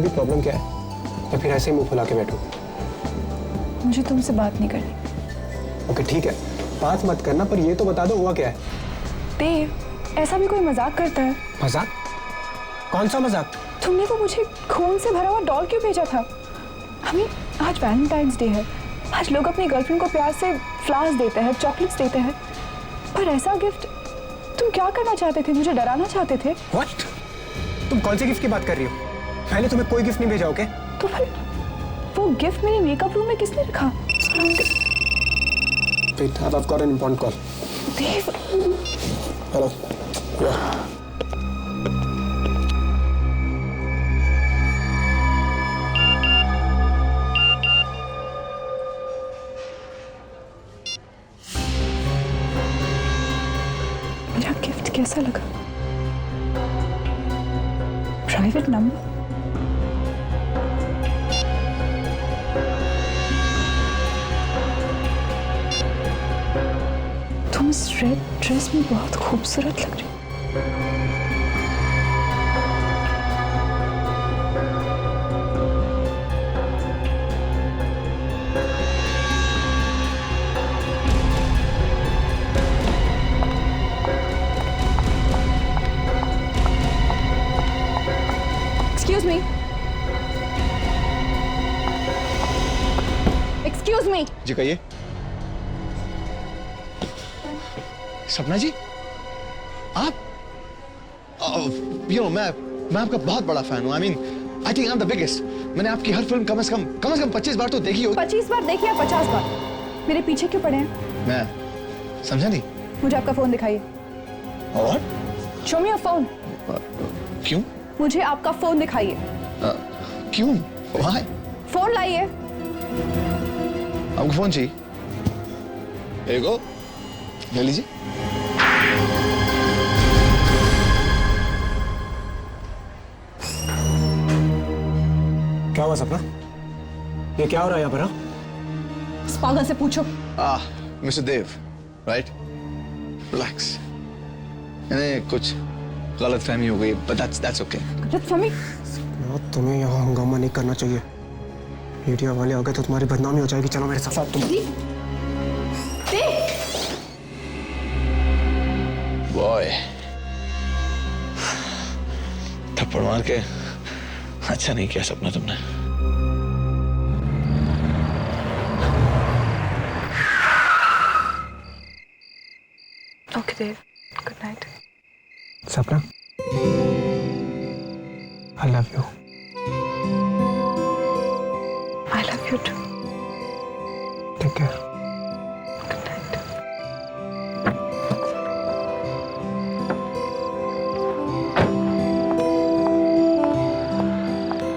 भी प्रॉब्लम क्या है, या फिर ऐसे ही मुंह फुला के बैठो? मुझे तुमसे बात नहीं करनी। ओके ठीक है, बात मत करना, पर ये तो बता दो हुआ क्या है। देव, ऐसा भी कोई मजाक करता है? मजाक? कौन सा मजाक? तुमने वो मुझे खून से भरा हुआ डॉल क्यों भेजा था? हमें आज वैलेंटाइंस डे है, आज लोग अपनी गर्लफ्रेंड को प्यार से फ्लावर्स देते हैं, चॉकलेट्स देते हैं, पर ऐसा गिफ्ट तुम क्या करना चाहते थे? मुझे डराना चाहते थे? What? तुम कौन से गिफ्ट की बात कर रही हो? मैंने तुम्हें कोई गिफ्ट नहीं भेजा, ओके? तो फिर वो गिफ्ट मेरे मेकअप रूम में किसने रखा? Wait, I've got an important call. Dev, Hello. Yeah. मेरा गिफ्ट कैसा लगा? Private number? तुम इस रेड ड्रेस में बहुत खूबसूरत लग रही हो। Excuse me. Excuse me. जी कहिए। सपना जी, आप मैं आपका बहुत बड़ा फैन हूँ। I think I am the biggest. मैंने आपकी हर फिल्म कम से कम 25 बार तो देखी होगी। 25 बार देखी या 50 बार? मेरे पीछे क्यों पड़े हैं? मैं समझा नहीं। मुझे आपका फोन दिखाइए। और Show me your phone. क्यों? मुझे आपका फोन दिखाइए। क्यों? Why? फोन लाइए। आपको फोन चाहिए? Here you go. ले लीजिए। क्या हुआ सपना? ये क्या हो रहा है यहाँ पर? इस पागल से पूछो। मिस्टर देव, राइट? रिलैक्स। यानी कुछ गलतफहमी हो गई, but that's okay. गलतफहमी? तुम्हें यहाँ हंगामा नहीं करना चाहिए। मीडिया वाले आ गए तो तुम्हारी बदनामी हो जाएगी। चलो मेरे साथ। तुम बॉय, थप्पड़ मार के अच्छा नहीं किया सपना तुमने। ओके देव, गुड नाइट। सपना, I love you. I love you too. Take care. Good night.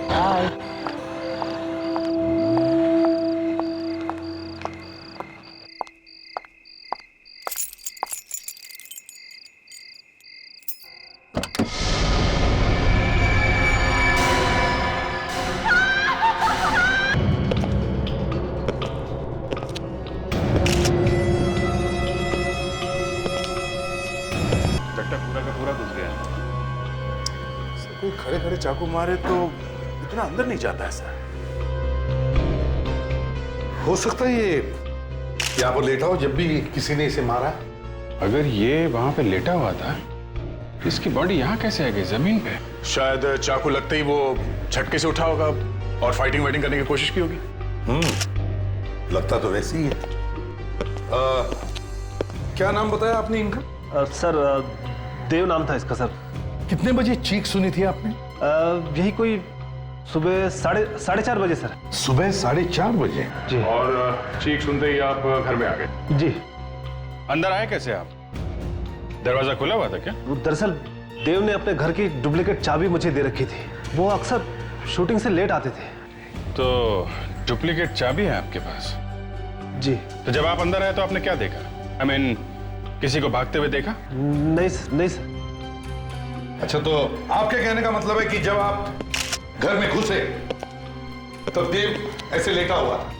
Bye. कोई खड़े खड़े चाकू मारे तो इतना अंदर नहीं जाता ऐसा। हो सकता है ये यहाँ पर लेटा हो जब भी किसी ने इसे मारा। अगर ये वहां पे लेटा हुआ था, इसकी बॉडी यहाँ कैसे आ गई जमीन पे? शायद चाकू लगते ही वो झटके से उठा होगा और फाइटिंग वाइटिंग करने की कोशिश की होगी। लगता तो वैसे ही है। क्या नाम बताया आपने इनका? सर देव नाम था इसका सर। कितने बजे चीख सुनी थी आपने? यही कोई सुबह साढ़े चार बजे सर। सुबह 4:30 बजे? जी। और चीख सुनते ही आप घर में आ गए? जी। अंदर आए कैसे आप? दरवाजा खुला हुआ था क्या? दरअसल देव ने अपने घर की डुप्लीकेट चाबी मुझे दे रखी थी। वो अक्सर शूटिंग से लेट आते थे। तो डुप्लीकेट चाबी है आपके पास? जी। तो जब आप अंदर आए तो आपने क्या देखा? I mean, किसी को भागते हुए देखा? नहीं सर। अच्छा, तो आपके कहने का मतलब है कि जब आप घर में घुसे तो देव ऐसे लेटा हुआ था?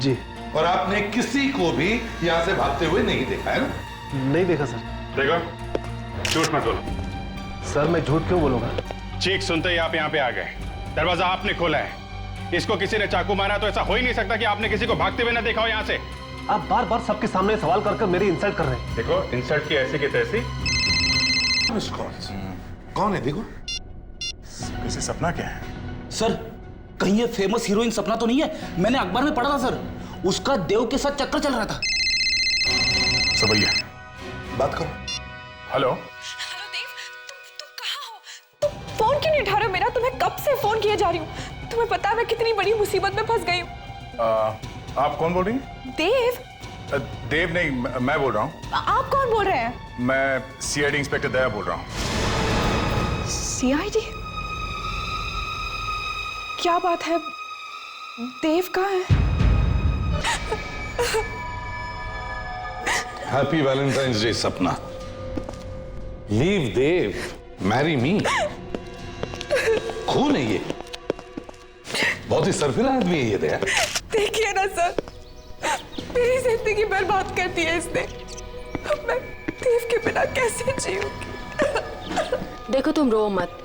जी। और आपने किसी को भी यहां से भागते हुए नहीं देखा है ना? नहीं देखा सर। देखो, झूठ मत बोलो। सर मैं झूठ क्यों बोलूंगा? चीख सुनते ही आप यहाँ पे आ गए, दरवाजा आपने खोला है। इसको किसी ने चाकू मारा तो ऐसा हो ही नहीं सकता कि आपने किसी को भागते हुए ना देखा हो यहाँ से। आप बार बार सबके सामने सवाल कर मेरी इंसल्ट कर रहे हैं। देखो, इंसल्ट की ऐसी की तैसी। कौन है देखो? वैसे सपना क्या है? सर, कहीं ये फेमस हीरोइन सपना तो नहीं है? मैंने अखबार में पढ़ा था सर, उसका देव के साथ चक्कर चल रहा था। सबैया, बात करो। हेलो, हेलो देव, तुम कहाँ हो? तुम फोन क्यों नहीं उठा रहे हो मेरा? तुम्हें कब से फोन किए जा रही हूँ। तुम्हें पता है मैं कितनी बड़ी मुसीबत में फंस गई हूँ। आप कौन बोल रही हैं? देव? देव नहीं, मैं बोल रहा हूँ। आप कौन बोल रहे हैं? मैं सीआईडी इंस्पेक्टर दया बोल रहा हूँ। सीआईडी? क्या बात है? देव कहाँ है? हैप्पी वैलेंटाइंस डे सपना। लीव देव, मैरी मी। खून है ये, बहुत ही सरफिरा आदमी है ये दया। देखिए ना सर, मेरी जिंदगी बर्बाद कर दी है इसने। अब मैं देव के बिना कैसे जीऊंगी? देखो तुम रो मत,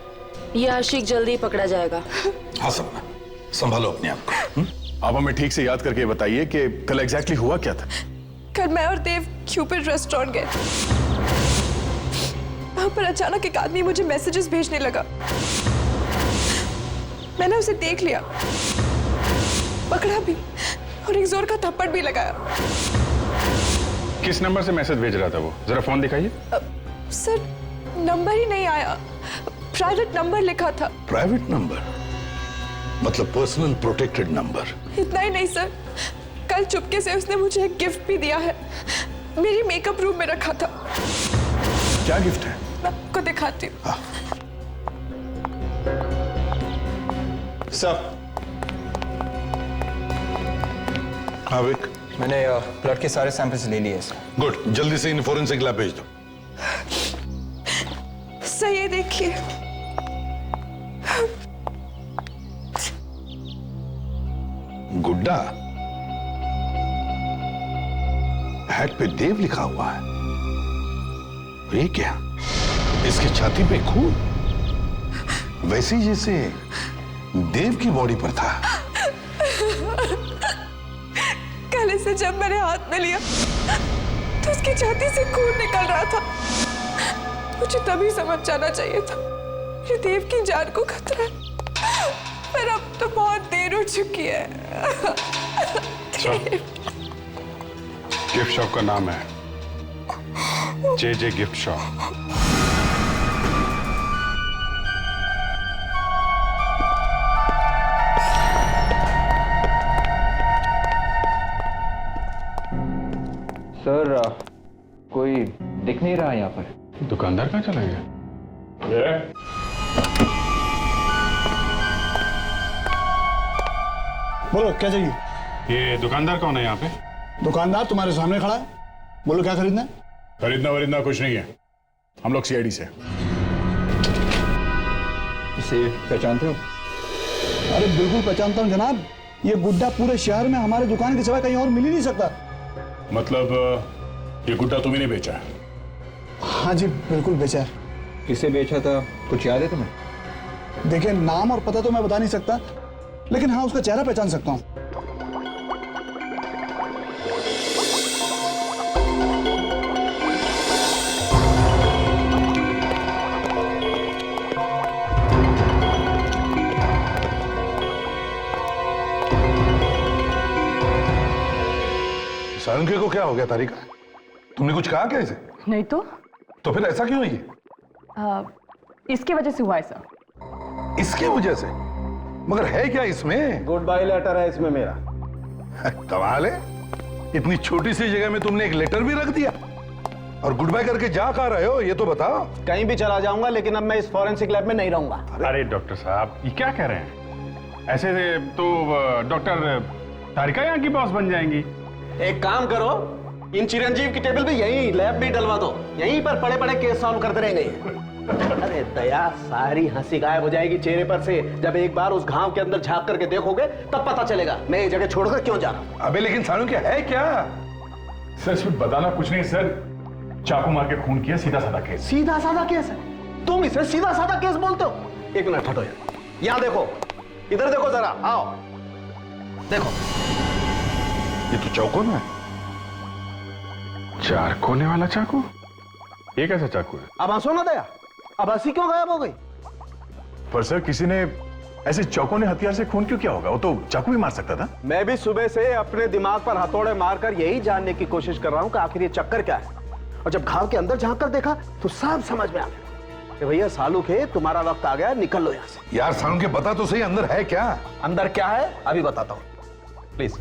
ये आशिक जल्दी पकड़ा जाएगा। हाँ सपना, संभालो अपने आप को। आप हमें ठीक से याद करके बताइए कि कल एग्जैक्टली हुआ क्या था? कल मैं और देव क्यूपिड रेस्टोरेंट गए। वहां पर अचानक एक आदमी मुझे मैसेजेस भेजने लगा। मैंने उसे देख लिया, पकड़ा भी और एक जोर का थप्पड़ भी लगाया। किस नंबर से मैसेज भेज रहा था वो? जरा फोन दिखाइए। सर, नंबर ही नहीं आया, प्राइवेट नंबर लिखा था। प्राइवेट नंबर मतलब पर्सनल प्रोटेक्टेड नंबर? इतना ही नहीं सर, कल चुपके से उसने मुझे एक गिफ्ट भी दिया है। मेरी मेकअप रूम में रखा था। क्या गिफ्ट है? मैं आपको दिखाती हूँ। सर, हाँ विक, मैंने ब्लड के सारे सैंपल्स ले लिए सर। गुड, जल्दी से इन फोरेंसिक लैब भेज दो। सर ये देखिए, गुड्डा, हैट पे देव लिखा हुआ है। ये क्या? इसकी छाती पे खून, वैसे ही जैसे देव की बॉडी पर था। कल इसे जब मैंने हाथ में लिया तो उसकी छाती से खून निकल रहा था। मुझे तभी समझ जाना चाहिए था कि देव की जान को खतरा है, पर अब तो बहुत देर हो चुकी है। गिफ्ट शॉप का नाम है जे गिफ्ट शॉप। सर, कोई दिख नहीं रहा यहाँ पर। दुकानदार कहाँ चला गया? बोलो क्या चाहिए? ये दुकानदार कौन है यहाँ पे? दुकानदार तुम्हारे सामने खड़ा है, बोलो क्या खरीदना है? खरीदना कुछ नहीं है, हम लोग सीआईडी से। इसे पहचानते हो? अरे बिल्कुल पहचानता हूँ जनाब, ये गुड्डा पूरे शहर में हमारे दुकान के सिवा कहीं और मिल ही नहीं सकता। मतलब ये गुड्डा तुम्ही ने बेचा है? हाँ जी बिल्कुल बेचा है। किसे बेचा था, कुछ याद है तुम्हें? देखिए, नाम और पता तो मैं बता नहीं सकता, लेकिन हाँ उसका चेहरा पहचान सकता हूँ। सारंगी को क्या हो गया तारिका? तुमने कुछ कहा क्या इसे? नहीं तो फिर ऐसा क्यों है ये? इसके वजह से हुआ है सर। इसकी वजह से? मगर है क्या इसमें? गुड बाय लेटर है इसमें मेरा। कमाल है, इतनी छोटी सी जगह में तुमने एक लेटर भी रख दिया। और गुड बाय करके जा कहाँ रहे हो ये तो बताओ। कहीं भी चला जाऊंगा, लेकिन अब मैं इस फॉरेंसिक लैब में नहीं रहूंगा। अरे डॉक्टर साहब, ये क्या कह रहे हैं? ऐसे तो डॉक्टर तारिका यहाँ की बॉस बन जाएंगी। एक काम करो, इन चिरंजीव की टेबल पे यहीं लैब भी डलवा दो, यहीं पर पड़े पड़े केस सॉल्व करते रहेंगे। अरे दया, सारी हंसी गायब हो जाएगी चेहरे पर से जब एक बार उस घाव के अंदर झांक करके देखोगे, तब पता चलेगा मैं ये जगह छोड़कर क्यों जा रहा हूं। अबे लेकिन सानू क्या है क्या? सर इसमें बताना कुछ नहीं सर, चाकू मार के खून किया, सीधा साधा केस। सीधा साधा केस है? तुम इसे सीधा साधा केस बोलते हो? एक मिनट हटो यार, यहाँ देखो, इधर देखो जरा, आओ देखो। ये तो चौकोन है। 4 कोने वाला चाकू? ये कैसा चाकू है? अब हंसो ना दया, अब हंसी क्यों गायब हो गई? पर सर किसी ने ऐसे चौकोने हथियार से खून क्यों किया होगा? वो तो चाकू भी मार सकता था। मैं भी सुबह से अपने दिमाग पर हथौड़े मारकर यही जानने की कोशिश कर रहा हूं कि आखिर ये चक्कर क्या है। और जब घाव के अंदर झांक कर देखा तो सब समझ में आ गया कि भैया सालू के तुम्हारा वक्त आ गया, निकल लो यहां से। यार सालू के बता तो सही, अंदर है क्या? अंदर क्या है अभी बताता हूं, प्लीज।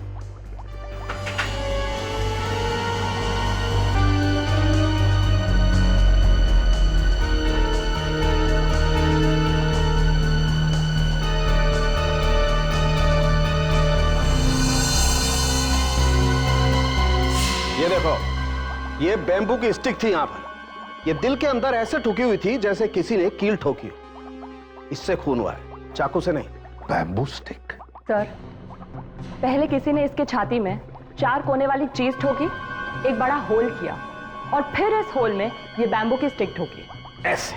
ये देखो, ये बैम्बू की स्टिक थी यहां पर। ये दिल के अंदर ऐसे ठुकी हुई थी जैसे किसी ने कील ठोकी हो। इससे खून हुआ है, चाकू से नहीं। Bamboo stick? सर, पहले किसी ने इसके छाती में 4 कोने वाली चीज ठोकी, एक बड़ा होल किया और फिर इस होल में ये बैम्बू की स्टिक ठोकी ऐसे।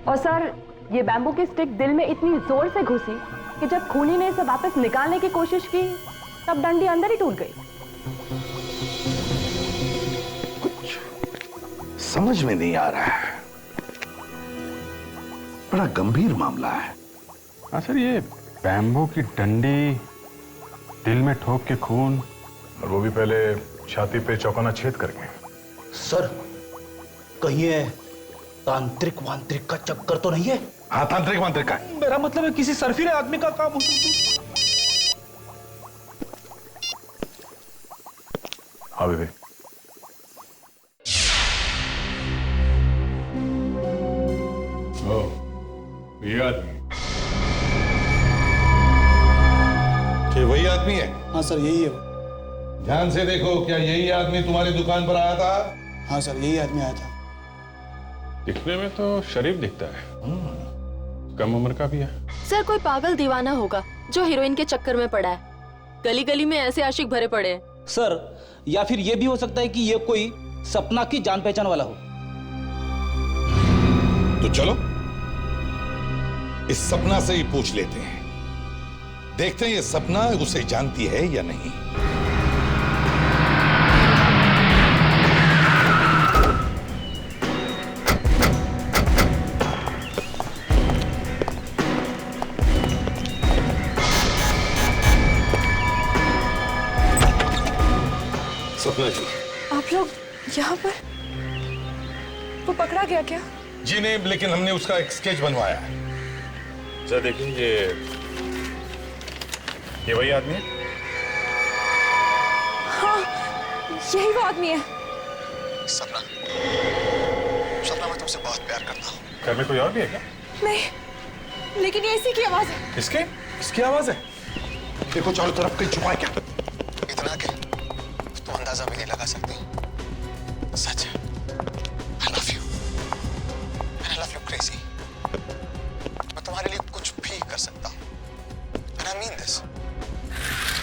और सर, ये बैम्बू की स्टिक दिल में इतनी जोर से घुसी कि जब खूनी ने इसे वापस निकालने की कोशिश की तब डंडी अंदर ही टूट गई। समझ में नहीं आ रहा है, बड़ा गंभीर मामला है। हाँ सर, ये बैम्बू की डंडी दिल में ठोक के खून, और वो भी पहले छाती पे चौकोना छेद करके। सर, कहीं ये तांत्रिक वांत्रिक का चक्कर तो नहीं है? हाँ, तांत्रिक वांत्रिक का है। मेरा मतलब है किसी सरफिरे आदमी का काम हो सकता है। हाँ बेबी। ये आदमी कि वही आदमी है? हाँ सर, यही है। ध्यान से देखो, क्या यही आदमी तुम्हारी दुकान पर आया था? हाँ सर, यही आदमी आया था। दिखने में तो शरीफ दिखता है, कम उम्र का भी है। सर, कोई पागल दीवाना होगा जो हीरोइन के चक्कर में पड़ा है। गली गली में ऐसे आशिक भरे पड़े हैं। सर, या फिर यह भी हो सकता है कि ये कोई सपना की जान पहचान वाला हो। तो चलो इस सपना से ही पूछ लेते हैं, देखते हैं ये सपना उसे जानती है या नहीं। सपना जी, आप लोग यहाँ पर? वो पकड़ा गया क्या? जी नहीं, लेकिन हमने उसका एक स्केच बनवाया है। सर देखिए, ये वही आदमी है। हाँ, यही वो आदमी है। सपना, सपना, मैं तुमसे बहुत प्यार करता हूँ। घर में कोई और भी है क्या? नहीं, लेकिन ये इसी की आवाज है। इसकी आवाज है? देखो चारों तरफ कहीं छुपा है क्या? इतना के तुम अंदाजा भी नहीं लगा सकती। सच है, I love you and I love you crazy। मैं तुम्हारे लिए कुछ भी कर सकता हूँ and I mean this।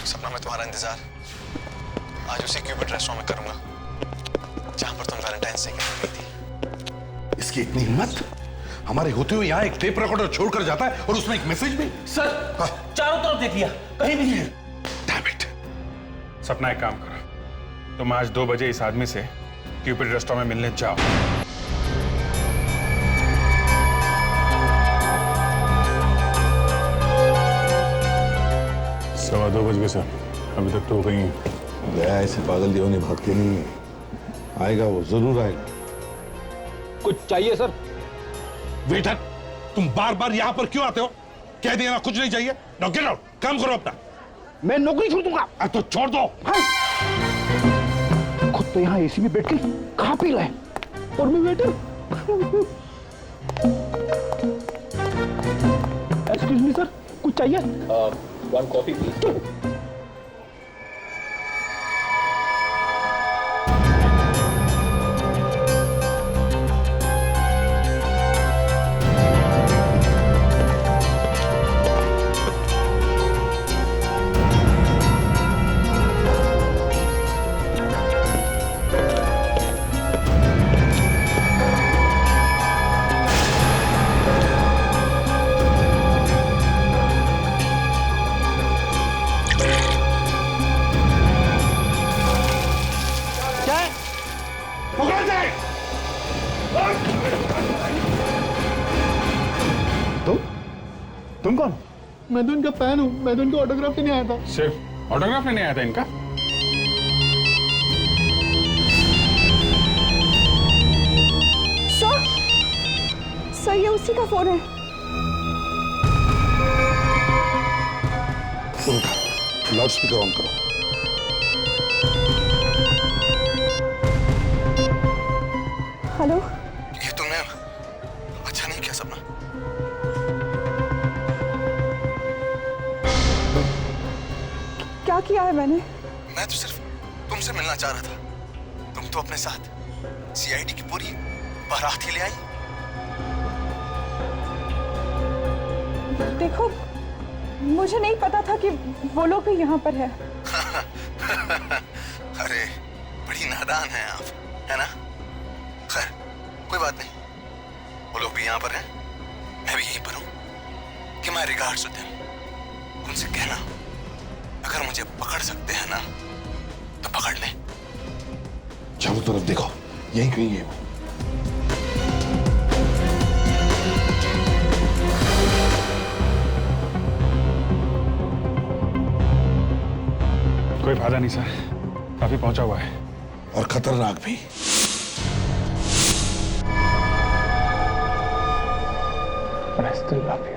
सपना, मैं तुम्हारा इंतजार आज उसी क्यूपिड रेस्टोरेंट में करूंगा जहां पर तुम वैलेंटाइंस डे के दिन गई थी। इसकी इतनी हिम्मत, हमारे होते हुए यहाँ एक टेप रिकॉर्डर छोड़कर जाता है और उसमें एक मैसेज भी। सर, चारों तरफ देख लिया, कहीं भी नहीं है। Damn it। सपना, एक काम करो, तुम आज 2 बजे इस आदमी से क्यूपिड रेस्टोरेंट में मिलने जाओ। 2:15 बज गए सर, अभी तक तो कहीं। गया ऐसे पागल दीवाने भागते नहीं है। आएगा, वो जरूर आएगा। कुछ चाहिए सर? वेटर, तुम बार बार यहाँ पर क्यों आते हो? कह दिया ना कुछ नहीं चाहिए। नाउ गेट आउट, काम करो अपना। मैं नौकरी छोड़ दूंगा। तो छोड़ दो। खुद तो यहाँ एसी में बैठ के खा पी रहे और मैं वेटर। एक्सक्यूज मी सर, कुछ चाहिए? 1 कॉफी प्लीज। तुम कौन? मैं तो इनका फैन हूँ, मैं तो इनका ऑटोग्राफ लेने आया था। सिर्फ ऑटोग्राफ लेने आया था इनका? सर ये उसी का फोन है। लाउड स्पीकर ऑन करो। हेलो, ये तुमने अच्छा नहीं किया सपना। क्या किया है मैंने? मैं तो सिर्फ तुमसे मिलना चाह रहा था। तुम तो अपने साथ सीआईडी की पूरी बारात ही ले आई। देखो, मुझे नहीं पता था कि वो लोग भी यहाँ पर है। अरे बड़ी नादान है आप, है ना? खैर कोई बात नहीं, वो लोग भी यहाँ पर हैं, मैं भी यहीं पर हूँ। कि माय रिगार्ड्स टू देम। उनसे कहना अगर मुझे पकड़ सकते हैं ना तो पकड़ लें। चारों तरफ देखो, यहीं कहीं है वो। कोई फायदा नहीं सर, काफी पहुंचा हुआ है और खतरनाक भी। I still love you.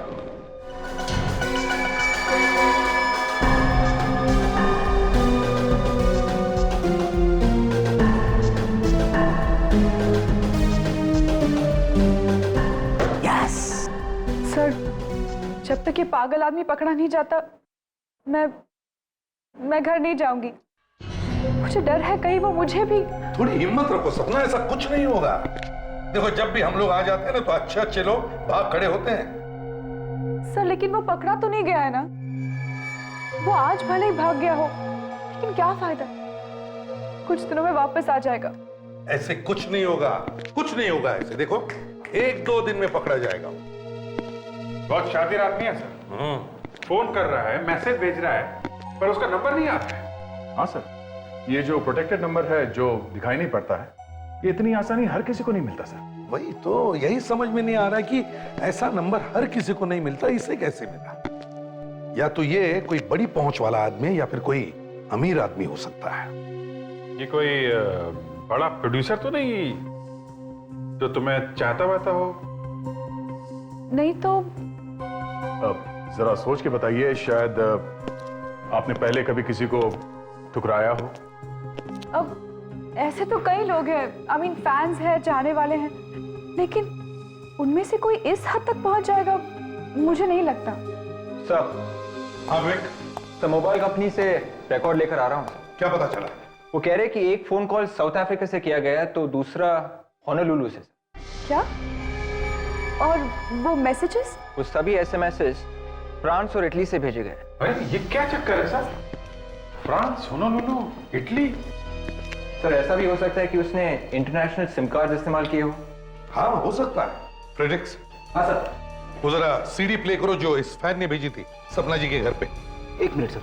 Sir, जब तक ये पागल आदमी पकड़ा नहीं जाता मैं घर नहीं जाऊंगी। मुझे डर है कहीं वो मुझे भी। थोड़ी हिम्मत रखो सपना, ऐसा कुछ नहीं होगा। देखो जब भी हम लोग आ जाते हैं ना तो अच्छे अच्छे लोग भाग खड़े होते हैं। सर लेकिन वो पकड़ा तो नहीं गया है ना? वो आज भले ही भाग गया हो, लेकिन क्या फायदा? कुछ दिनों में वापस आ जाएगा। ऐसे कुछ नहीं होगा, कुछ नहीं होगा ऐसे। देखो 1-2 दिन में पकड़ा जाएगा। बहुत शातिर आदमी है सर। फोन कर रहा है, मैसेज भेज रहा है, पर उसका नंबर नहीं आता है। हाँ सर, ये जो प्रोटेक्टेड नंबर है जो दिखाई नहीं पड़ता है, ये इतनी आसानी हर किसी को नहीं मिलता सर। वही तो, यही समझ में नहीं आ रहा कि ऐसा नंबर हर किसी को नहीं मिलता, इसे कैसे मिला? या तो ये कोई बड़ी पहुंच वाला आदमी या फिर कोई अमीर आदमी हो सकता है। ये कोई बड़ा प्रोड्यूसर तो नहीं जो तुम्हें चाहता वाता हो? नहीं तो जरा सोच के बताइए, शायद आपने पहले कभी किसी को ठुकराया हो। अब ऐसे तो कई लोग हैं, आई मीन फैंस हैं, चाहने वाले हैं, लेकिन उनमें से कोई इस हद तक पहुंच जाएगा मुझे नहीं लगता। सर, हाँ विक, तो मोबाइल कंपनी से रिकॉर्ड लेकर आ रहा हूँ। क्या पता चला? वो कह रहे कि एक फोन कॉल साउथ अफ्रीका से किया गया तो दूसरा होनोलुलु से। क्या? और वो मैसेजेस? वो सभी एसएमएसेस फ्रांस और इटली से भेजे गए। अरे ये क्या चक्कर है sir? France, Honolulu, Italy. Sir ऐसा भी हो सकता है कि उसने इंटरनेशनल सिम कार्ड इस्तेमाल किए हो। हाँ हो सकता है। फ्रेडरिक्स, हाँ सर। वो जरा सीडी प्ले करो जो इस फैन ने भेजी थी सपना जी के घर पे। 1 मिनट सर।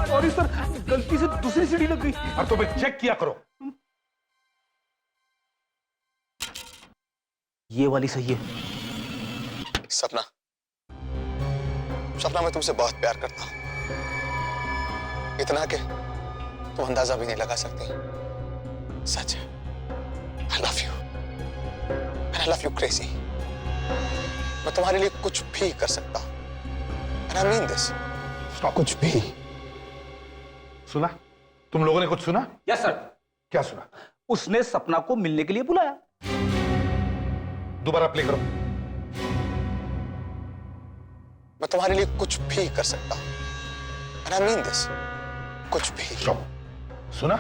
सॉरी सर, गलती से दूसरी सीढ़ी लग गई। अब तो मैं चेक किया करो। ये वाली सही है। सपना, सपना मैं तुमसे बहुत प्यार करता हूं, इतना कि तुम अंदाजा भी नहीं लगा सकती। सच है, I love you and I love you crazy। मैं तुम्हारे लिए कुछ भी कर सकता हूं and I mean this। कुछ भी। सुना? तुम लोगों ने कुछ सुना? Yes sir. क्या सुना? उसने सपना को मिलने के लिए बुलाया। दोबारा प्ले करो। मैं तुम्हारे लिए कुछ भी कर सकता हूं and I mean this। कुछ भी। स्टॉप। सुना?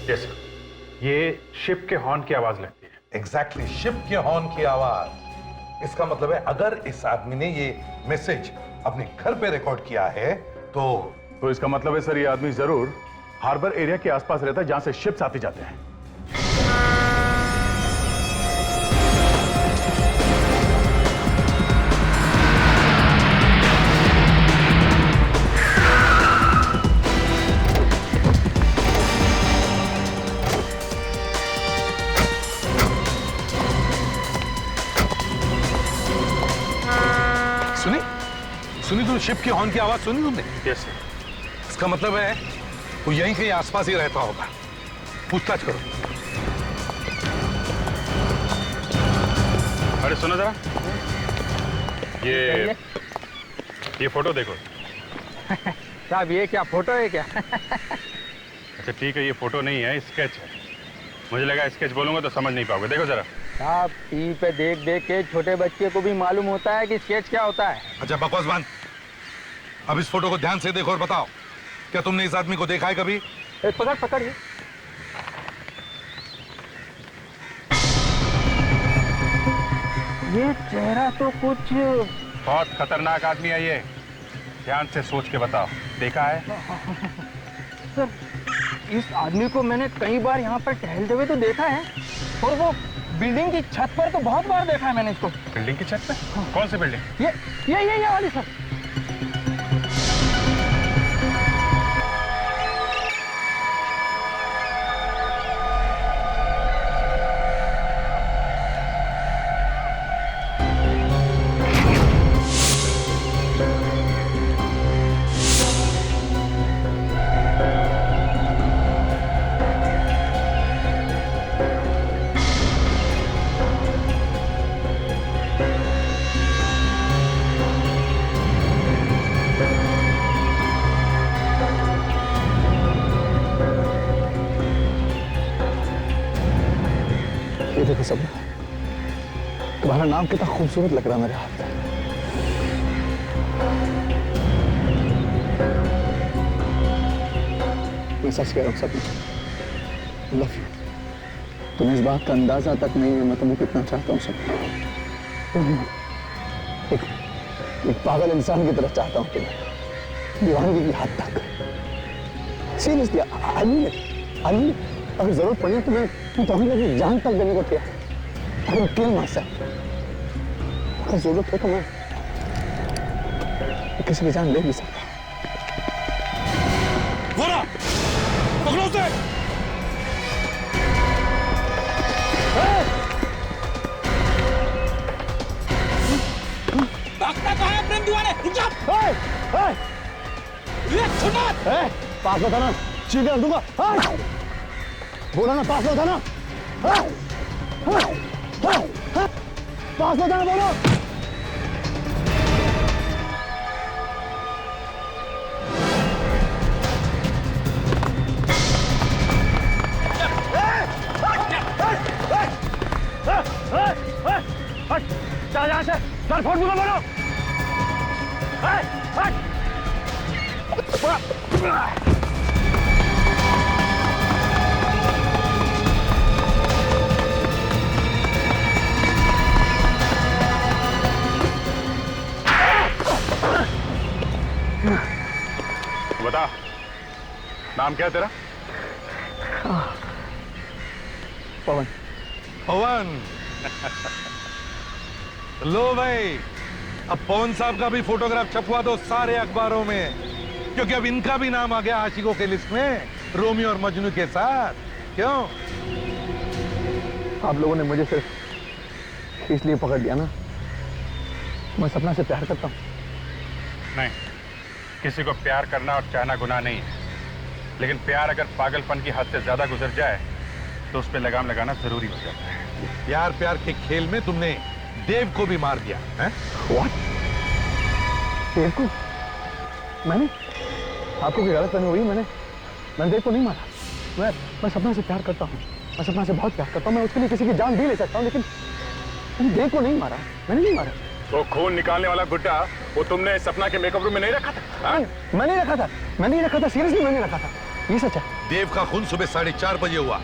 Yes sir. ये शिप के हॉर्न की आवाज लगती है। एग्जैक्टली, शिप के हॉर्न की आवाज। इसका मतलब है अगर इस आदमी ने ये मैसेज अपने घर पे रिकॉर्ड किया है तो इसका मतलब है सर ये आदमी जरूर हार्बर एरिया के आसपास रहता है जहां से शिप्स आते जाते हैं। शिप की हॉर्न की आवाज सुनी तुमने? Yes sir. इसका मतलब है वो यहीं कहीं आसपास ही रहता होगा। पूछताछ करो। अरे सुनो जरा, ये फोटो देखो। साहब ये क्या फोटो है क्या? अच्छा ठीक है, ये फोटो नहीं है, स्केच है। मुझे लगा स्केच बोलूंगा तो समझ नहीं पाओगे। देखो जरा। साहब टीवी पे देख देख के छोटे बच्चे को भी मालूम होता है कि स्केच क्या होता है। अच्छा बकवास बंद। अब इस फोटो को ध्यान से देखो और बताओ, क्या तुमने इस आदमी को देखा है कभी? पकड़ पकड़ ये चेहरा तो कुछ बहुत खतरनाक आदमी है ये। ध्यान से सोच के बताओ, देखा है? सर इस आदमी को मैंने कई बार यहाँ पर टहलते हुए तो देखा है, और वो बिल्डिंग की छत पर तो बहुत बार देखा है मैंने इसको। बिल्डिंग की छत पे? हाँ। कौन सी बिल्डिंग? ये वाली सर। देखो सपना, तुम्हारा नाम कितना खूबसूरत लग रहा है मेरे हाथ में। मैं सच कह रहा हूँ सपना, लव यू। तुम्हें इस बात का अंदाजा तक नहीं है मैं तुम्हें कितना चाहता हूँ सपना। एक पागल इंसान की तरह चाहता हूँ तुम्हें, दीवानगी की हद तक। सीरियसली आई अगर जरूरत पड़ी तो मैं तुम्हें लगी जान तक देने को तैयार। अगर किल मार सकता, अगर जरूरत हो तो मैं किसी की जान ले भी सकता। बोला पकड़ो उसे। भागता कहाँ है प्रेम दीवाने? रुक जा। पास में था ना, चीखें रख दूंगा। बोला ना पास में था ना, पास में था ना, बोलो। चल यहाँ से, सर फोन दूंगा, बोलो। बता, नाम क्या है तेरा? पवन। पवन। लो भाई, अब पवन साहब का भी फोटोग्राफ छपवा दो सारे अखबारों में, क्योंकि अब इनका भी नाम आ गया आशिकों के लिस्ट में, रोमियो और मजनू के साथ। क्यों? आप लोगों ने मुझे सिर्फ इसलिए पकड़ लिया ना, मैं सपना से प्यार करता हूँ। नहीं, किसी को प्यार करना और चाहना गुनाह नहीं है, लेकिन प्यार अगर पागलपन की हद से ज्यादा गुजर जाए तो उस पर लगाम लगाना जरूरी हो जाता है। यार प्यार के खेल में तुमने देव को भी मार दिया है? What? देव को? मैंने? आपको कोई गलतफहमी हुई? मैंने देव को नहीं मारा। मैं सपना से प्यार करता हूँ, मैं सपना से बहुत प्यार करता हूँ, मैं उसके लिए किसी की जान भी ले सकता हूँ, लेकिन देव को नहीं मारा, मैंने नहीं मारा। तो खून निकालने वाला गुड्डा वो तुमने सपना के मेकअप रूम में नहीं रखा था? मैं नहीं रखा था, सीरियसली मैंने रखा था, ये सच है। देव का खून सुबह 4:30 बजे हुआ,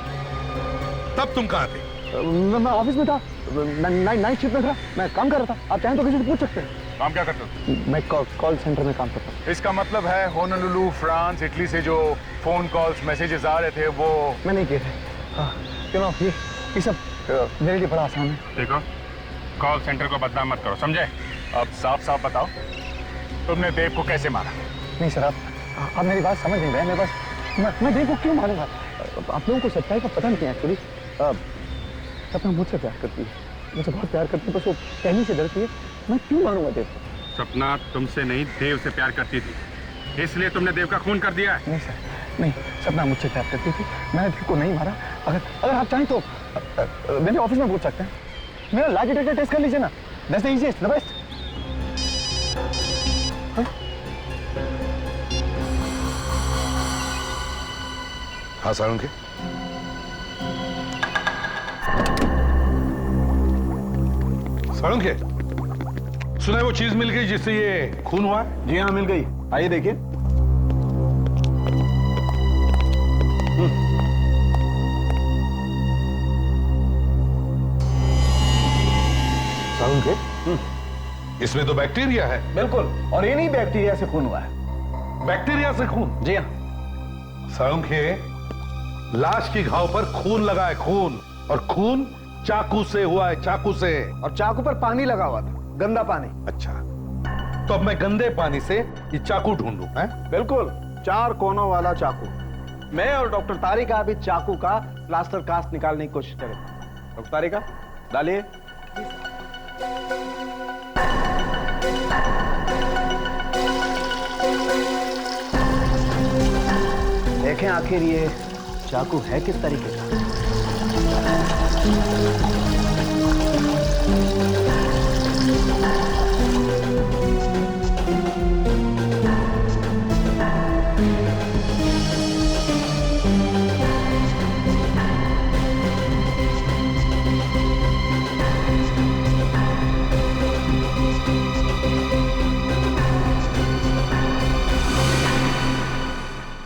तब तुम कहाँ थे? मैं ऑफिस में था, नाइट शिफ्ट में था, मैं काम कर रहा था। आप चाहें तो किसी से पूछ सकते हैं। काम क्या करते हो? मैं कॉल सेंटर में काम करता हूँ। इसका मतलब है होनोलुलु, फ्रांस, इटली से जो फोन कॉल्स, मैसेजेस आ रहे थे वो मैं नहीं किए थे। क्यों? ये सब मेरे लिए बड़ा आसान है। देखो, कॉल सेंटर को बदनाम मत करो, समझे? अब साफ साफ बताओ, तुमने देव को कैसे मारा? नहीं सर, आप मेरी बात समझ नहीं रहे। मेरे पास मैं देव को क्यों मारूंगा? आप लोगों को सच्चाई का पता नहीं है एक्चुअली। सपना मुझसे प्यार करती है, मुझसे बहुत प्यार करती है, बस वो कहने से डरती है। मैं क्यों मारूंगा देव को? सपना तुमसे नहीं देव से प्यार करती थी, इसलिए तुमने देव का खून कर दिया है। नहीं सर, नहीं, सपना मुझसे प्यार करती थी, मैंने देव को नहीं मारा। अगर आप चाहें तो मेरे ऑफिस में पूछ सकते हैं। मेरा लाई डिटेक्टर टेस्ट कर लीजिए ना, that's the easiest, the best. हाँ साळुंखे, साळुंखे, सुना है वो चीज मिल गई जिससे ये खून हुआ है? जी हाँ, मिल गई। आइए देखिए। साळुंखे, इसमें तो बैक्टीरिया है। बिल्कुल, और इन्हीं बैक्टीरिया से खून हुआ है। बैक्टीरिया से खून? जी हाँ। साळुंखे, लाश की घाव पर खून लगा है, खून, और खून चाकू से हुआ है, चाकू से। और चाकू पर पानी लगा हुआ था, गंदा पानी। अच्छा, तो अब मैं गंदे पानी से ये चाकू ढूंढूं, हैं? बिल्कुल, 4 कोनों वाला चाकू। मैं और डॉक्टर तारिका अभी चाकू का प्लास्टर कास्ट निकालने की कोशिश करेंगे। डॉक्टर तारिका, डालिए। देखें आखिर ये चाकू है किस तरीके का।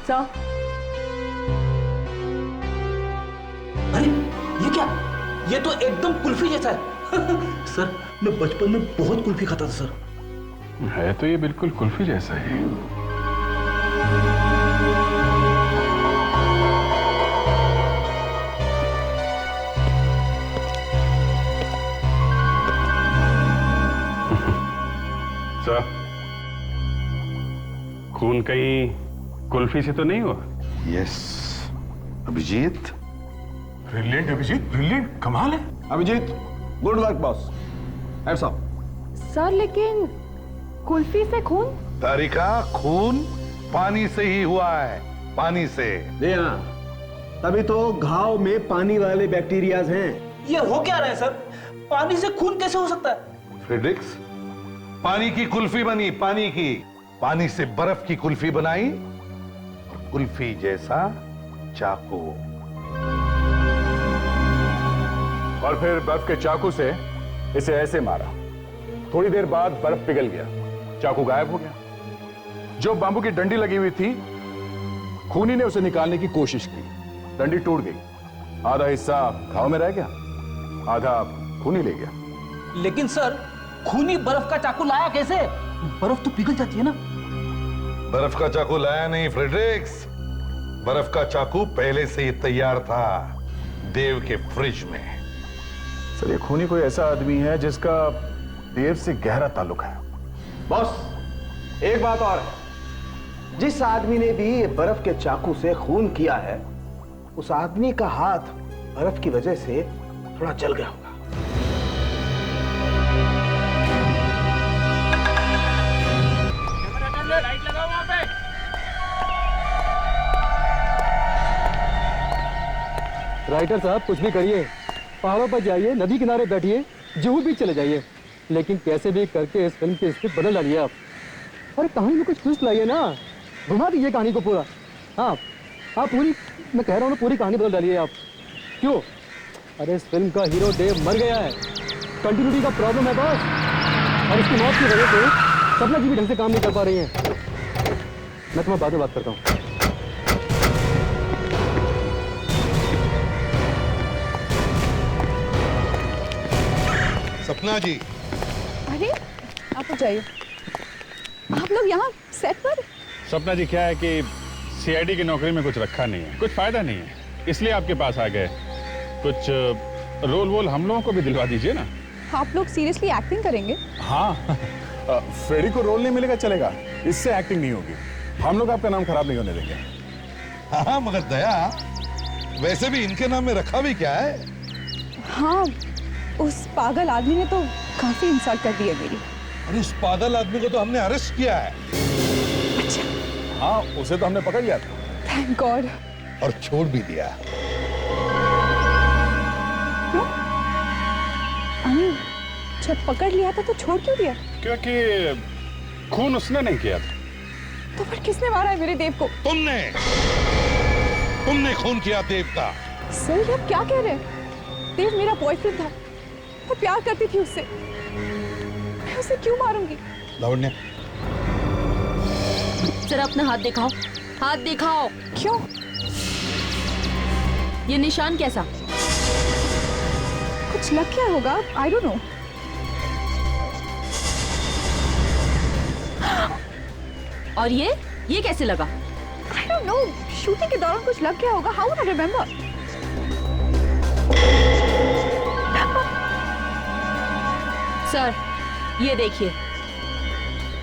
सर, अरे ये क्या? ये तो एकदम कुल्फी जैसा है। सर, मैं बचपन में बहुत कुल्फी खाता था सर। है तो ये बिल्कुल कुल्फी जैसा ही। सर, खून कहीं कुल्फी से तो नहीं हुआ? Yes Abhijit. Brilliant Abhijit, brilliant, कमाल है। Abhijit, good work boss. Hats off. Sir लेकिन कुल्फी से खून? तारिका, खून पानी से ही हुआ है, पानी से। जी हाँ, तभी तो घाव में पानी वाले बैक्टीरियाज हैं। ये हो क्या रहा है सर? पानी से खून कैसे हो सकता है? फ्रेडरिक्स, पानी की कुल्फी बनी, पानी की। पानी से बर्फ की कुल्फी बनाई, और कुल्फी जैसा चाकू। और फिर बर्फ के चाकू से इसे ऐसे मारा। थोड़ी देर बाद बर्फ पिघल गया, चाकू गायब हो गया। जो बांबू की डंडी लगी हुई थी, खूनी ने उसे निकालने की कोशिश की, डंडी टूट गई। आधा हिस्सा घाव में रह गया, आधा खूनी ले गया। लेकिन सर, खूनी बर्फ का चाकू लाया कैसे? बर्फ तो पिघल जाती है ना। बर्फ का चाकू लाया नहीं फ्रेडरिक्स, बर्फ का चाकू पहले से ही तैयार था देव के फ्रिज में। सर, ये खूनी कोई ऐसा आदमी है जिसका देव से गहरा ताल्लुक है। बॉस, एक बात और है, जिस आदमी ने भी ये बर्फ के चाकू से खून किया है, उस आदमी का हाथ बर्फ की वजह से थोड़ा जल गया होगा। लाइट लगाओ वहां पे। राइटर साहब, कुछ भी करिए, पहाड़ों पर जाइए, नदी किनारे बैठिए, जुहू बीच चले जाइए, लेकिन कैसे भी करके इस फिल्म की स्क्रिप्ट बदल डालिए आप। और कहानी में कुछ ट्विस्ट लाइए ना, घुमा दीजिए कहानी को पूरा। हाँ हाँ, पूरी, मैं कह रहा हूँ ना, पूरी कहानी बदल डालिए आप। क्यों? अरे इस फिल्म का हीरो देव मर गया है, कंटिन्यूटी का प्रॉब्लम है बॉस, और इसकी मौत की वजह से सपना जी भी ढंग से काम नहीं कर पा रही हैं। मैं तुम्हें बाद में बात करता हूँ। सपना जी। अरे आप हो जाइए। आप लोग यहाँ सेट पर? सपना जी, क्या है कि सीआईडी की नौकरी में कुछ रखा नहीं है, कुछ फायदा नहीं है, इसलिए आपके पास आ गए। कुछ रोल वोल हम लोगों को भी दिलवा दीजिए ना। आप लोग सीरियसली एक्टिंग करेंगे? हाँ, फ्रेडी को रोल नहीं मिलेगा चलेगा, इससे एक्टिंग नहीं होगी। हम लोग आपका नाम खराब नहीं होने देंगे। हाँ, मगर दया, वैसे भी इनके नाम में रखा भी क्या है? हाँ, उस पागल आदमी ने तो काफी इंसल्ट कर दी है मेरी। अरे उस पागल आदमी को तो हमने अरेस्ट किया है। अच्छा, हाँ, उसे तो हमने पकड़ लिया था। Thank God. और छोड़ भी दिया। क्यों? अनिल, जब पकड़ लिया था तो छोड़ क्यों दिया? क्योंकि खून उसने नहीं किया था। तो फिर किसने मारा है मेरे देव को? तुमने खून किया देव का। सर, ये आप क्या कह रहे हैं? देव मेरा बॉयफ्रेंड था, मैं प्यार करती थी उससे, मैं उसे क्यों मारूंगी? लावण्य, जरा अपना हाथ दिखाओ, हाथ दिखाओ। क्यों? ये निशान कैसा? कुछ लग क्या होगा? I don't know. और ये कैसे लगा? आई डोंट नो, शूटिंग के दौरान कुछ लग गया होगा। How would I remember? Sir, ये देखिए।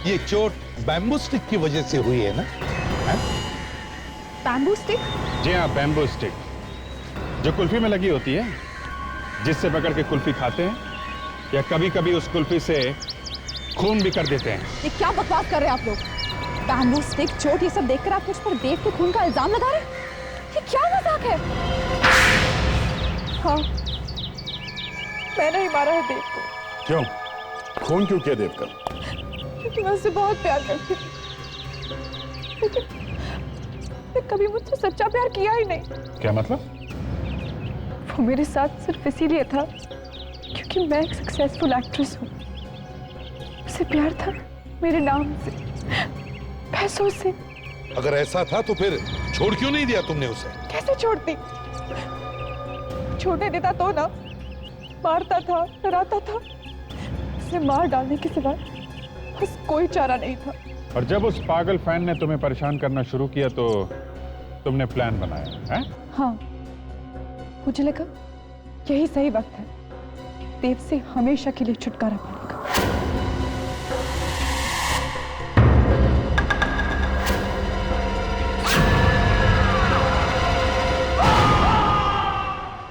ये चोट बैम्बू स्टिक की वजह से हुई है ना? Bamboo stick? जी हाँ, बैम्बू स्टिक, जो कुल्फी में लगी होती है, जिससे पकड़ के कुल्फी खाते हैं, या कभी कभी उस कुल्फी से खून भी कर देते हैं। ये क्या बकवास कर रहे हैं आप लोग? बैम्बू स्टिक, चोट, ये सब देखकर आप मुझ पर देव के खून का इल्जाम लगा रहे हैं? ये क्या मजाक है? हाँ, मैंने ही मारा है देव को। क्यों? खून क्यों किया देव का? क्योंकि मैं उससे बहुत प्यार करती थी, लेकिन कभी मुझसे सच्चा प्यार किया ही नहीं। क्या मतलब? वो मेरे साथ सिर्फ इसीलिए था क्योंकि मैं एक सक्सेसफुल एक्ट्रेस हूँ। उसे प्यार था मेरे नाम से, पैसों से। अगर ऐसा था तो फिर छोड़ क्यों नहीं दिया तुमने उसे? कैसे छोड़ती? छोड़ने देता तो ना, मारता था, डराता था। उसे मार डालने के सिवा बस कोई चारा नहीं था। और जब उस पागल फैन ने तुम्हें परेशान करना शुरू किया तो तुमने प्लान बनाया है? हाँ, मुझे लगा यही सही वक्त है देव से हमेशा के लिए छुटकारा पाने का।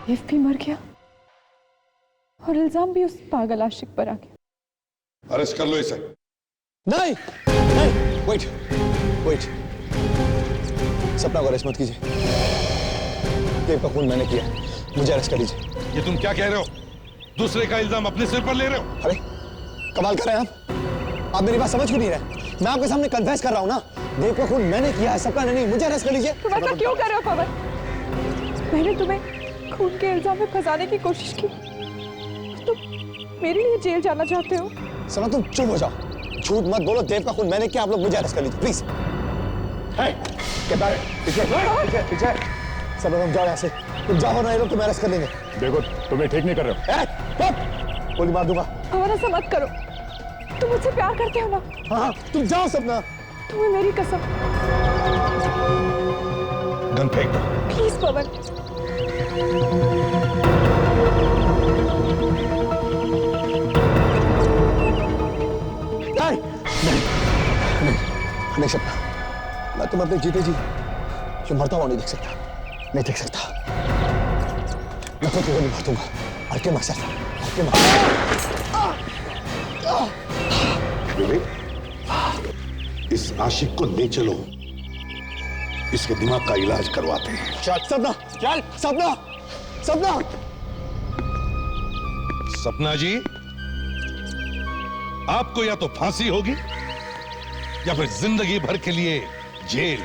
देव भी मर गया और इल्जाम भी उस पागल आशिक पर आ गया। अरेस्ट कर लो इसे। नहीं, नहीं, वेट। सपना को अरेस्ट मत कीजिए। देव का खून मैंने किया, मुझे अरेस्ट कर लीजिए। ये तुम क्या कह रहे हो? दूसरे का इल्जाम अपने सिर पर ले रहे हो? अरे कमाल कर रहे हैं आप मेरी बात समझ क्यों नहीं रहे? मैं आपके सामने कन्फेस कर रहा हूं ना, देव का खून मैंने किया है, सपना ने नहीं। मुझे अरेस्ट कर लीजिए। तुम ऐसा क्यों कर रहे हो पवन? मैंने तुम्हें खून के इल्जाम में फंसाने की कोशिश की, तुम मेरे लिए जेल जाना चाहते हो? सपना तुम चुप हो जाओ, झूठ मत बोलो। देव का खून मैंने किया, आप लोग मुझे अरेस्ट कर लीजिए प्लीज। पीछे सपना तुम जाओ यहाँ से, तुम जाओ ना, ये लोग तुम्हें अरेस्ट कर लेंगे। देखो, तुम्हें ठीक नहीं कर रहे हो। गोली मार दूंगा। पवन ऐसा मत करो, तुम मुझसे प्यार करते हो ना? हाँ, तुम जाओ सपना। तुम्हें मेरी कसम। गन फेंक दो। प्लीज पवन। नहीं सपना, मैं तुम अपने जीते जी जो मरता हुआ नहीं देख सकता, नहीं देख सकता। मैं खुद को गोली मार दूंगा। हल्के मकसद, हल्के मकसद। इस आशिक को ले चलो, इसके दिमाग का इलाज करवाते हैं। चल सपना, चल सपना, सपना। सपना जी, आपको या तो फांसी होगी या फिर जिंदगी भर के लिए जेल।